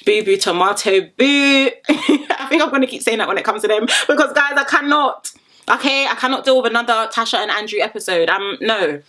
Boo boo tomato boo. I think I'm going to keep saying that when it comes to them, because guys, I cannot. Okay, I cannot deal with another Tasha and Andrew episode. No.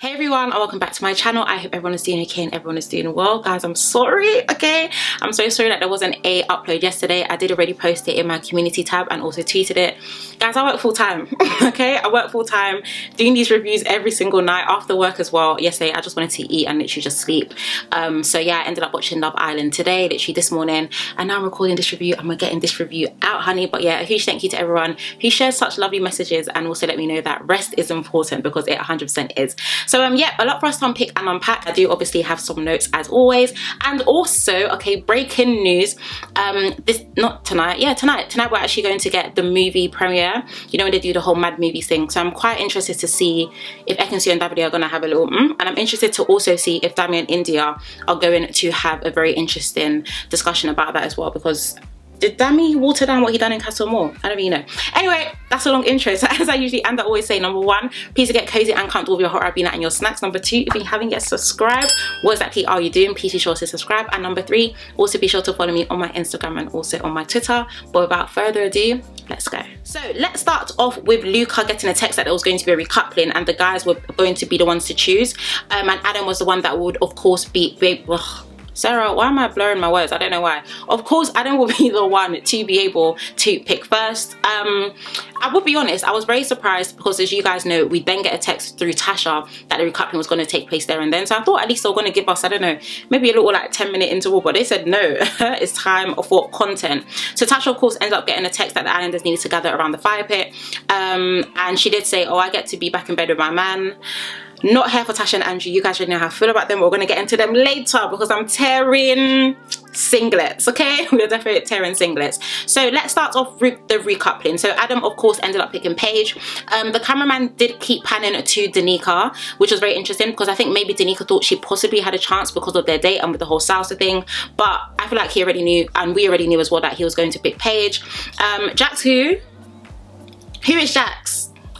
Hey everyone, and welcome back to my channel. I hope everyone is doing okay and everyone is doing well. Guys, I'm sorry, okay? I'm so sorry that there wasn't a upload yesterday. I did already post it in my community tab and also tweeted it. Guys, I work full time, okay? I work full time doing these reviews every single night after work as well. Yesterday, I just wanted to eat and literally just sleep. So yeah, I ended up watching Love Island today, literally this morning. And now I'm recording this review and we're getting this review out, honey. But yeah, a huge thank you to everyone who shares such lovely messages and also let me know that rest is important, because it 100% is. So yeah, a lot for us to unpick and unpack. I do obviously have some notes as always, and also, okay, breaking news. Tonight we're actually going to get the movie premiere. You know, when they do the whole mad movie thing. So I'm quite interested to see if Ekin-Su and Davide are going to have a little and I'm interested to also see if Dami and India are going to have a very interesting discussion about that as well, because did Dami water down what he done in Castle Moore? I don't really know. Anyway, that's a long intro. So as I usually end, I always say, number one, please get cozy and comfortable with your hot Rabina and your snacks. Number two, if you haven't yet subscribed, what exactly are you doing? Please be sure to subscribe. And number three, also be sure to follow me on my Instagram and also on my Twitter. But without further ado, let's go. So let's start off with Luca getting a text that there was going to be a recoupling and the guys were going to be the ones to choose. And Adam was the one that would, of course, be... Sarah, why am I blurring my words? I don't know why. Of course, Adam will be the one to be able to pick first. I would be honest, I was very surprised because, as you guys know, we then get a text through Tasha that the recoupling was going to take place there and then. So I thought at least they were going to give us, I don't know, maybe a little like 10-minute interval, but they said no, it's time for content. So Tasha, of course, ended up getting a text that the islanders needed to gather around the fire pit. And she did say, oh, I get to be back in bed with my man. Not here for Tasha and Andrew. You guys already know how I feel about them. We're going to get into them later because I'm tearing singlets, okay? We're definitely tearing singlets. So let's start off with the recoupling. So Adam, of course, ended up picking Paige. The cameraman did keep panning to Denika, which was very interesting because I think maybe Denika thought she possibly had a chance because of their date and with the whole salsa thing. But I feel like he already knew, and we already knew as well, that he was going to pick Paige. Jacques, who is Jacques?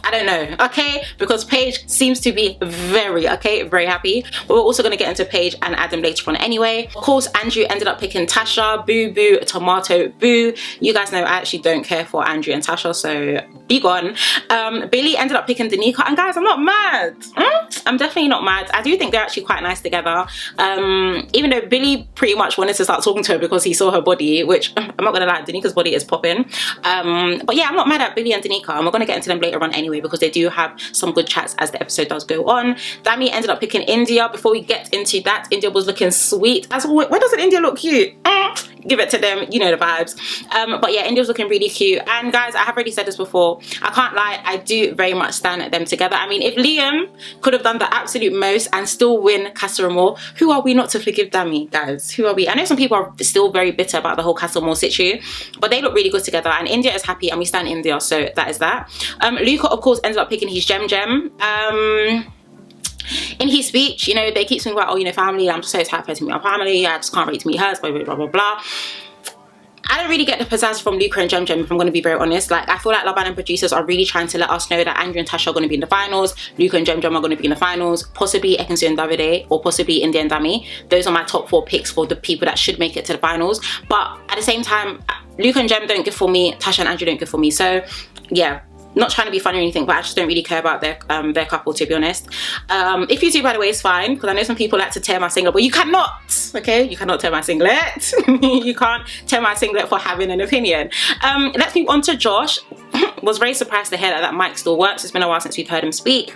I don't know, okay? Because Paige seems to be very happy. But we're also going to get into Paige and Adam later on anyway. Of course, Andrew ended up picking Tasha. Boo boo, tomato boo. You guys know I actually don't care for Andrew and Tasha, so be gone. Billy ended up picking Denika. And guys, I'm not mad. I'm definitely not mad. I do think they're actually quite nice together. Even though Billy pretty much wanted to start talking to her because he saw her body, which I'm not going to lie, Denika's body is popping. But yeah, I'm not mad at Billy and Denika. And we're going to get into them later on anyway, because they do have some good chats as the episode does go on. Dami ended up picking India. Before we get into that, India was looking sweet as always. Why doesn't India look cute? Give it to them, you know the vibes. But yeah, India was looking really cute. And guys, I have already said this before, I can't lie, I do very much stand at them together. I mean, if Liam could have done the absolute most and still win Castle Moore, who are we not to forgive Dami, guys? Who are we? I know some people are still very bitter about the whole Castle Moore situ, but they look really good together and India is happy and we stand India, so that is that. Luca, of course, ended up picking his gem. In his speech, you know, they keep saying about, oh, you know, family, I'm just so excited to meet my family, I just can't wait to meet hers, blah, blah, blah, blah, blah. I don't really get the pizzazz from Luca and Gem, if I'm going to be very honest. Like, I feel like Love Island producers are really trying to let us know that Andrew and Tasha are going to be in the finals, Luca and Gem are going to be in the finals, possibly Ekin-Su and Davide, or possibly India and Dami. Those are my top 4 picks for the people that should make it to the finals. But at the same time, Luca and Gem don't give for me, Tasha and Andrew don't give for me. So, yeah. Not trying to be funny or anything, but I just don't really care about their couple, to be honest. If you do, by the way, it's fine, because I know some people like to tear my singlet, but you cannot, okay? You cannot tear my singlet. You can't tear my singlet for having an opinion. Let's move on to Josh. Was very surprised to hear that mic still works. It's been a while since we've heard him speak.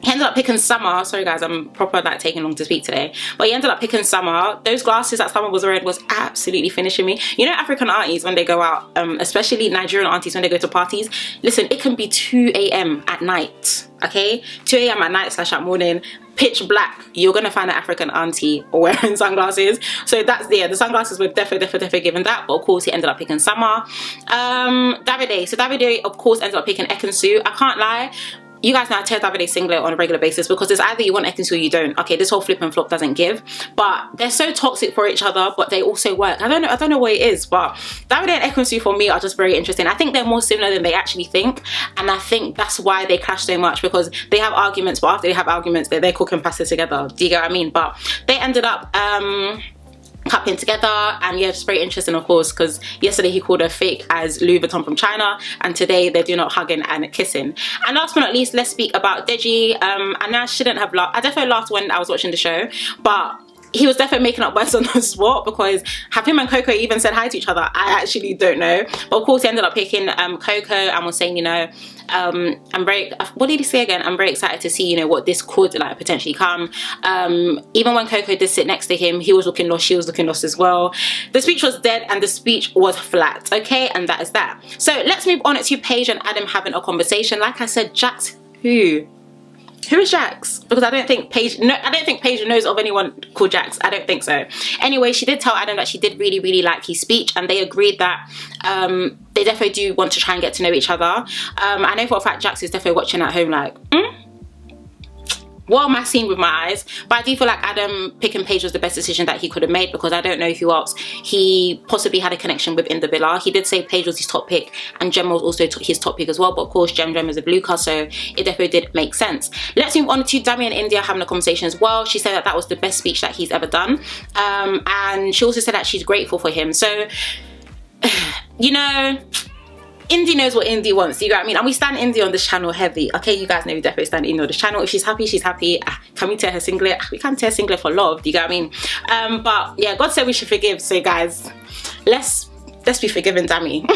He ended up picking Summer. Sorry guys, I'm proper like taking long to speak today. But he ended up picking Summer. Those glasses that Summer was wearing was absolutely finishing me. You know, African aunties when they go out, especially Nigerian aunties when they go to parties, listen, it can be 2 AM at night, okay? 2 AM at night / at morning, pitch black. You're gonna find an African auntie wearing sunglasses. So that's, yeah, the sunglasses were definitely given that. But of course, he ended up picking Summer. Davide. So Davide, of course, ended up picking Ekin-Su. I can't lie. you guys know I tear Davide singlet on a regular basis because it's either you want Ekin-Su or you don't. Okay, this whole flip and flop doesn't give, but they're so toxic for each other, but they also work. I don't know what it is, but Davide and Ekin-Su for me are just very interesting. I think they're more similar than they actually think, and I think that's why they clash so much, because they have arguments, but after they have arguments, they're cooking pasta together. Do you get what I mean? But they ended up cupping together, and yeah, it's very interesting, of course, because yesterday he called her fake as Louis Vuitton from China, and today they're doing up hugging and kissing. And last but not least, let's speak about Deji. And I shouldn't have laughed. I definitely laughed when I was watching the show, but he was definitely making up words on the spot, because have him and Coco even said hi to each other? I actually don't know. But of course he ended up picking Coco and was saying, you know, I'm very, what did he say again? I'm very excited to see, you know, what this could like potentially come. Even when Coco did sit next to him, he was looking lost, she was looking lost as well. The speech was dead and the speech was flat, okay? And that is that. So let's move on to Paige and Adam having a conversation. Like I said, Jacques, who is Jacques? Because I don't think Paige knows of anyone called Jacques. I don't think so. Anyway, she did tell Adam that she did really, really like his speech, and they agreed that they definitely do want to try and get to know each other. I know for a fact Jacques is definitely watching at home like, what am I seeing with my eyes? But I do feel like Adam picking Paige was the best decision that he could have made, because I don't know who else he possibly had a connection with in the villa. He did say Paige was his top pick and Gemma was also his top pick as well, but of course Gem is with Luca, so it definitely did make sense. Let's move on to Dami and India having a conversation as well. She said that that was the best speech that he's ever done, and she also said that she's grateful for him. So you know, Indy knows what Indy wants, you know what I mean? And we stand Indy on this channel heavy, okay? You guys know we definitely stand Indy on this channel. If she's happy, she's happy. Can we tear her singlet? We can't tear singlet for love, do you get what I mean? But yeah, God said we should forgive, so guys, let's be forgiving Dami.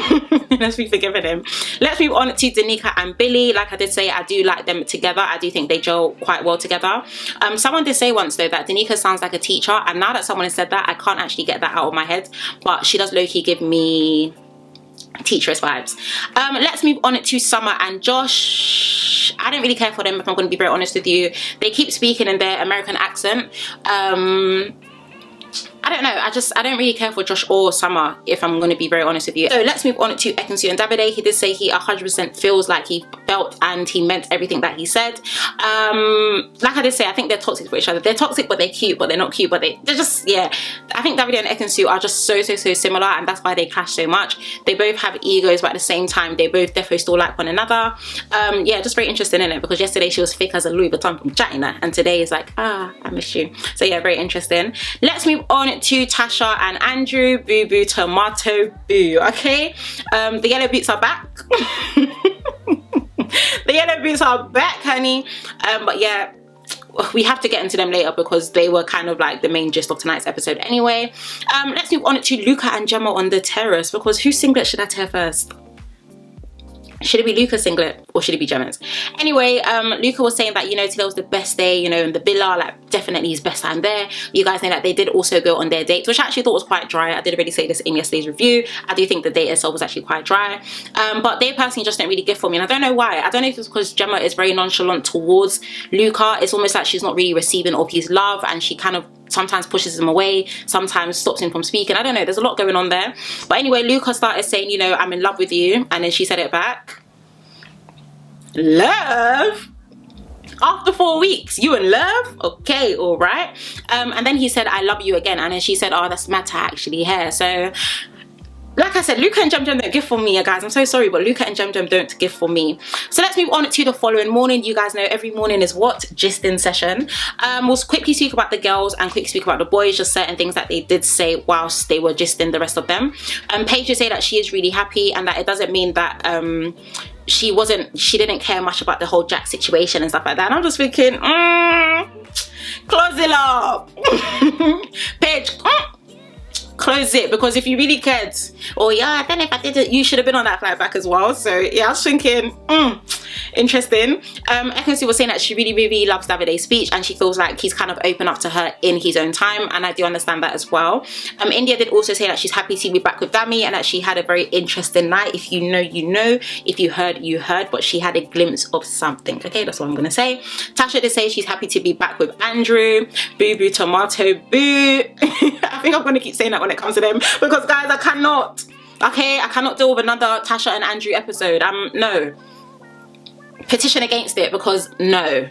Let's be forgiving him. Let's move on to Denika and Billy. Like I did say, I do like them together. I do think they gel quite well together. Someone did say once though that Denika sounds like a teacher, and now that someone has said that, I can't actually get that out of my head, but she does low-key give me teacheress vibes. Let's move on to Summer and Josh. I don't really care for them, if I'm going to be very honest with you. They keep speaking in their American accent. I don't know, I don't really care for Josh or Summer, if I'm going to be very honest with you. So let's move on to Ekin-Su and Davide. He did say he 100% feels like he felt and he meant everything that he said. Like I did say, I think they're toxic for each other. They're toxic, but they're cute, but they're not cute, but they're just, yeah. I think Davide and Ekin-Su are just so similar, and that's why they clash so much. They both have egos, but at the same time, they both definitely still like one another. Yeah, just very interesting in it, because yesterday she was fake as a Louis Vuitton from China, and today is like, I miss you. So yeah, very interesting. Let's move on to Tasha and Andrew. Boo boo tomato boo, okay? The yellow boots are back. The yellow boots are back, honey. But yeah, we have to get into them later because they were kind of like the main gist of tonight's episode anyway. Let's move on to Luca and Gemma on the terrace, because whose singlet should I tear first? Should it be Luca's singlet or should it be Gemma's? Anyway, Luca was saying that, you know, today was the best day, you know, in the villa, like definitely his best time there. You guys know that they did also go on their dates, which I actually thought was quite dry. I did already say this in yesterday's review. I do think the date itself was actually quite dry. But they personally just don't really give for me, and I don't know why. I don't know if it's because Gemma is very nonchalant towards Luca. It's almost like she's not really receiving of his love, and she kind of sometimes pushes him away, sometimes stops him from speaking. I don't know, there's a lot going on there. But anyway, Luca started saying, you know, I'm in love with you, and then she said it back. Love? After 4 weeks, you in love? Okay, all right. And then he said, I love you again, and then she said, oh, that's matter actually here. So like I said, Luca and Gem don't give for me, guys. I'm so sorry, but Luca and Gem don't give for me. So let's move on to the following morning. You guys know every morning is what? Gisting session. We'll quickly speak about the girls and quickly speak about the boys, just certain things that they did say whilst they were gisting the rest of them. Paige did say that she is really happy, and that it doesn't mean that she didn't care much about the whole Jack situation and stuff like that. And I'm just thinking, close it up. Paige, close it, because if you really cared, oh yeah, then if I did it, you should have been on that flight back as well. So yeah, I was thinking, interesting. Ekin-Su was saying that she really loves Davide's speech, and she feels like he's kind of opened up to her in his own time, and I do understand that as well. India did also say that she's happy to be back with Dami, and that she had a very interesting night. If you know, you know. If you heard, you heard. But she had a glimpse of something. Okay, that's what I'm gonna say. Tasha did say she's happy to be back with Andrew. Boo boo tomato boo. I think I'm gonna keep saying that when it comes to them, because guys, I cannot. Okay, I cannot deal with another Tasha and Andrew episode. No. petition against it, because no.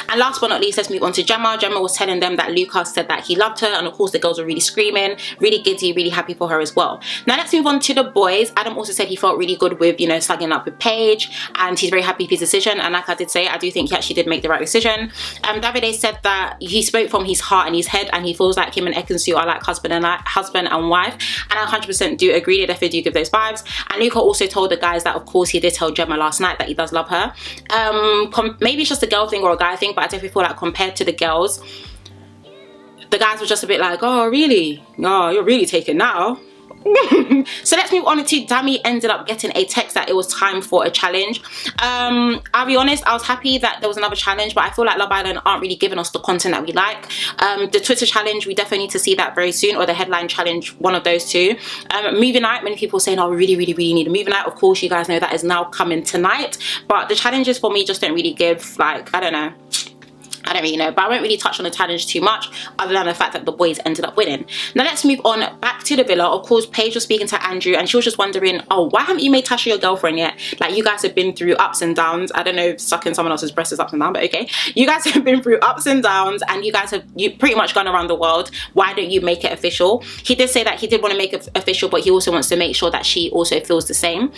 And last but not least, let's move on to Gemma. Gemma was telling them that Luca said that he loved her, and of course the girls were really screaming, really giddy, really happy for her as well. Now let's move on to the boys. Adam also said he felt really good with, you know, slugging up with Paige, and he's very happy with his decision. And like I did say, I do think he actually did make the right decision. Davide said that he spoke from his heart and his head, and he feels like him and Ekin-Su are like husband and wife, and I 100% do agree. They definitely do give those vibes. And Luca also told the guys that of course he did tell Gemma last night that he does love her. Maybe it's just a girl thing or a guy thing, but I definitely feel like compared to the girls, the guys were just a bit like, oh really? Oh, you're really taken now. So let's move on to Dami. Ended up getting a text that it was time for a challenge. I'll be honest, I was happy that there was another challenge, but I feel like Love Island aren't really giving us the content that we like. The Twitter challenge, we definitely need to see that very soon, or the headline challenge, one of those two. Movie night, many people are saying, oh, we really need a movie night. Of course, you guys know that is now coming tonight, but the challenges for me just don't really give, like, I don't know. I don't really know, but I won't really touch on the challenge too much other than the fact that the boys ended up winning. Now let's move on back to the villa. Of course, Paige was speaking to Andrew, and she was just wondering, oh, why haven't you made Tasha your girlfriend yet? Like, you guys have been through ups and downs. I don't know if sucking someone else's breast is ups and downs, but okay. You guys have been through ups and downs, and you pretty much gone around the world. Why don't you make it official? He did say that he did want to make it official, but he also wants to make sure that she also feels the same.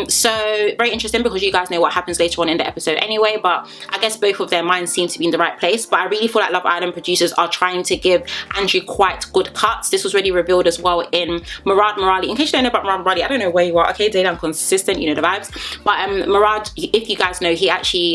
So very interesting, because you guys know what happens later on in the episode anyway, but I guess both of their minds seem to be in the right place. But I really feel like Love Island producers are trying to give Andrew quite good cuts. This was really revealed as well in Murad Morali. In case you don't know about Murad Morali, I don't know where you are, okay, Dana, I'm consistent, you know the vibes. But Murad, if you guys know, he actually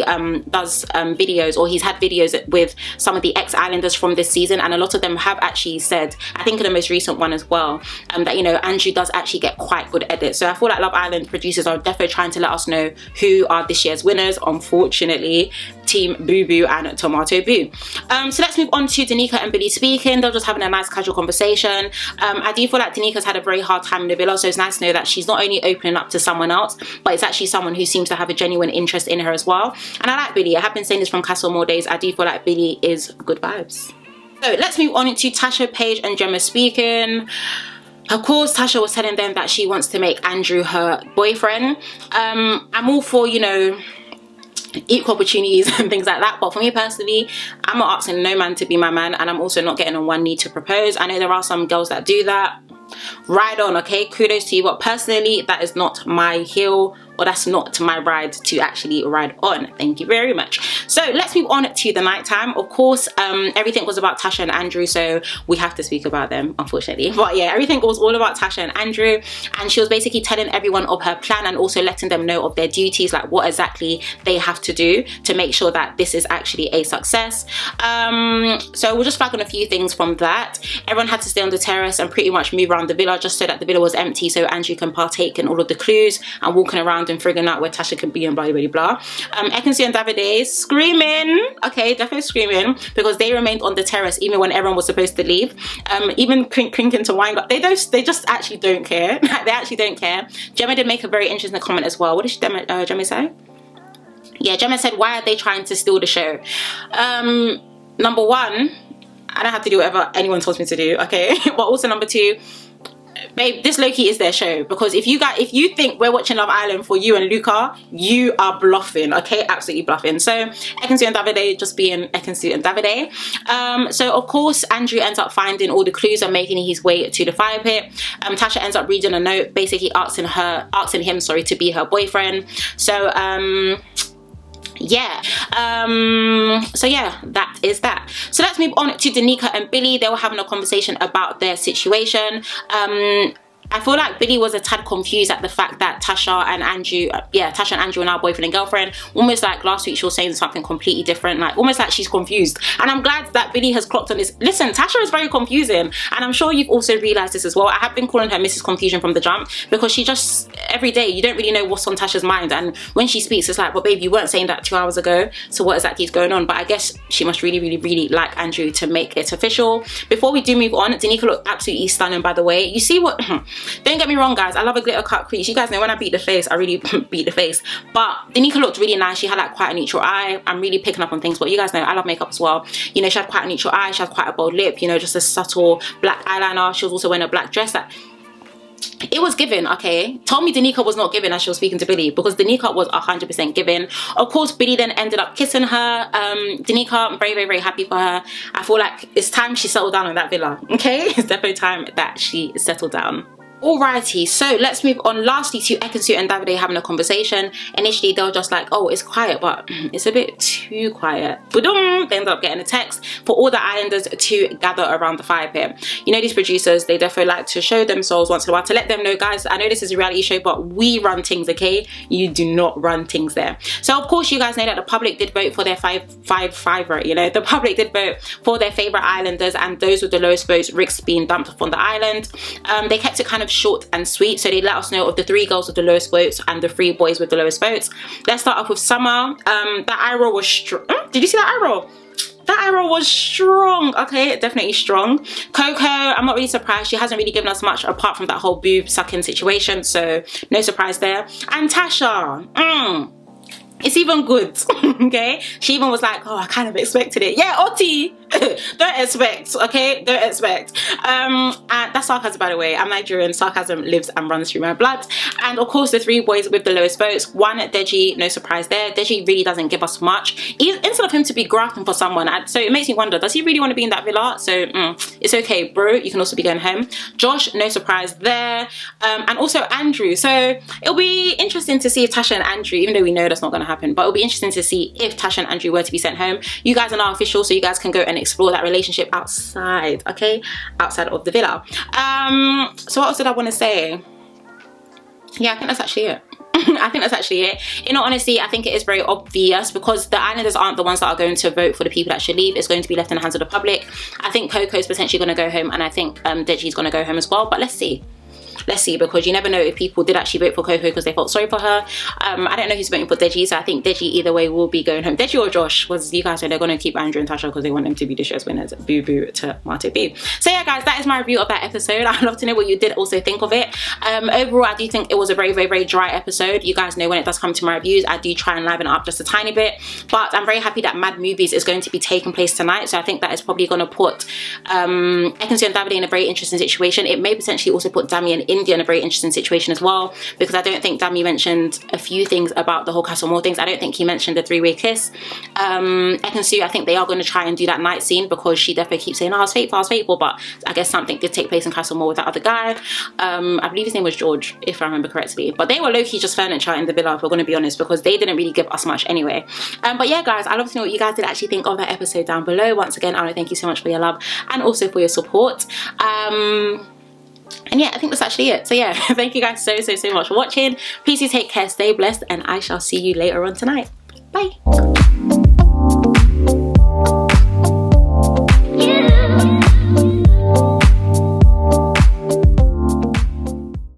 does videos, or he's had videos with some of the ex-Islanders from this season, and a lot of them have actually said, I think in the most recent one as well, that, you know, Andrew does actually get quite good edits. So I feel like Love Island producers are definitely trying to let us know who are this year's winners. Unfortunately, Team Boo Boo and Tomato Boo. So let's move on to Denika and Billy speaking. They're just having a nice casual conversation. I do feel like Denika's had a very hard time in the villa, so it's nice to know that she's not only opening up to someone else, but it's actually someone who seems to have a genuine interest in her as well. And I like Billy. I have been saying this from Castle More days. I do feel like Billy is good vibes. So let's move on to Tasha, Paige and Gemma speaking. Of course, Tasha was telling them that she wants to make Andrew her boyfriend. I'm all for, you know, equal opportunities and things like that, but for me personally, I'm not asking no man to be my man, and I'm also not getting on one knee to propose. I know there are some girls that do that. Ride on, okay, kudos to you, but personally that is not my hill, or that's not my ride to actually ride on. Thank you very much. So let's move on to the nighttime. Of course, everything was about Tasha and Andrew, so we have to speak about them, unfortunately. But yeah, everything was all about Tasha and Andrew, and she was basically telling everyone of her plan and also letting them know of their duties, like what exactly they have to do to make sure that this is actually a success. So we'll just flag on a few things from that. Everyone had to stay on the terrace and pretty much move around the villa, just so that the villa was empty, so Andrew can partake in all of the clues and walking around and figuring out where Tasha can be and blah blah blah. Ekin-Su and Davide screaming, okay, definitely screaming, because they remained on the terrace even when everyone was supposed to leave. Even crinking to wine, they just actually don't care. They actually don't care. Gemma did make a very interesting comment as well. What did Gemma say? Yeah, Gemma said, why are they trying to steal the show? Number one, I don't have to do whatever anyone tells me to do, okay? But also number two, babe, this low-key is their show, because if you think we're watching Love Island for you and Luca, you are bluffing, okay? Absolutely bluffing. So Ekin-Su and Davide just being Ekin-Su and Davide. So of course Andrew ends up finding all the clues and making his way to the fire pit. Tasha ends up reading a note basically asking him to be her boyfriend. So yeah, so yeah, that is that. So let's move on to Denika and Billy. They were having a conversation about their situation. I feel like Billy was a tad confused at the fact that Tasha and Andrew are now boyfriend and girlfriend. Almost like last week she was saying something completely different, like almost like she's confused. And I'm glad that Billy has clocked on this. Listen, Tasha is very confusing, and I'm sure you've also realised this as well. I have been calling her Mrs. Confusion from the jump, because she just, every day, you don't really know what's on Tasha's mind, and when she speaks, it's like, well babe, you weren't saying that 2 hours ago, so what exactly is going on? But I guess she must really like Andrew to make it official. Before we do move on, Denika looked absolutely stunning, by the way. You see what... Don't get me wrong, guys, I love a glitter cut crease. You guys know when I beat the face, I really beat the face. But Denika looked really nice. She had like quite a neutral eye. I'm really picking up on things, but you guys know I love makeup as well. You know, she had quite a neutral eye. She had quite a bold lip, you know, just a subtle black eyeliner. She was also wearing a black dress. That it was given, okay? Tell me Denika was not given as she was speaking to Billy, because Denika was 100% given. Of course, Billy then ended up kissing her. Denika, I'm very, very, very happy for her. I feel like it's time she settled down in that villa, okay? It's definitely time that she settled down. Alrighty, so let's move on lastly to Ekin-Su and Davide having a conversation. Initially they were just like, oh, it's quiet, but it's a bit too quiet. They ended up getting a text for all the islanders to gather around the fire pit. You know, these producers, they definitely like to show themselves once in a while to let them know, guys, I know this is a reality show, but we run things, okay? You do not run things there. So of course you guys know that the public did vote for their favorite, you know, the public did vote for their favorite islanders, and those with the lowest votes, Rick's being dumped off on the island. They kept it kind of short and sweet, so they let us know of the 3 girls with the lowest votes and the 3 boys with the lowest votes. Let's start off with Summer. That eye roll was strong. Did you see that eye roll? That eye roll was strong, okay, definitely strong. Coco, I'm not really surprised. She hasn't really given us much apart from that whole boob sucking situation, so no surprise there. And Tasha, it's even good, okay? She even was like, oh, I kind of expected it. Yeah, Oti, don't expect, okay? Don't expect. And that's sarcasm, by the way. I'm Nigerian. Sarcasm lives and runs through my blood. And of course, the 3 boys with the lowest votes. 1, Deji, no surprise there. Deji really doesn't give us much. Instead of him to be grafting for someone, so it makes me wonder, does he really want to be in that villa? So it's okay, bro. You can also be going home. Josh, no surprise there. And also Andrew. So it'll be interesting to see if Tasha and Andrew, even though we know that's not going to happen, but it'll be interesting to see if Tasha and Andrew were to be sent home. You guys are now official, so you guys can go and explore that relationship outside, okay? Outside of the villa. So what else did I want to say? Yeah, I think that's actually it. I think that's actually it. In all honesty, I think it is very obvious, because the islanders aren't the ones that are going to vote for the people that should leave. It's going to be left in the hands of the public. I think Coco's potentially going to go home, and I think Deji's going to go home as well, but let's see. Let's see, because you never know if people did actually vote for Coco because they felt sorry for her. I don't know who's voting for Deji, so I think Deji either way will be going home. Deji or Josh, was you guys know they're going to keep Andrew and Tasha because they want them to be the show's winners. Boo boo to Marty B. So yeah, guys, that is my review of that episode. I'd love to know what you did also think of it. Overall, I do think it was a very, very, very dry episode. You guys know when it does come to my reviews, I do try and liven it up just a tiny bit. But I'm very happy that Mad Movies is going to be taking place tonight. So I think that is probably going to put Ekin-Su and Davide in a very interesting situation. It may potentially also put Dami and India in a very interesting situation as well, because I don't think Dami mentioned a few things about the whole Castle Moore things. I don't think he mentioned the 3-way kiss. Ekin-Su, I think they are going to try and do that night scene, because she definitely keeps saying, oh, I was faithful, but I guess something did take place in Castle Moore with that other guy. I believe his name was George, if I remember correctly, but they were low-key just furniture in the villa, if we're going to be honest, because they didn't really give us much anyway. But yeah, guys, I'd love to know what you guys did actually think of that episode down below. Once again, I want to thank you so much for your love and also for your support. And yeah, I think that's actually it. So yeah, thank you guys so much for watching. Please do take care, stay blessed, and I shall see you later on tonight. Bye.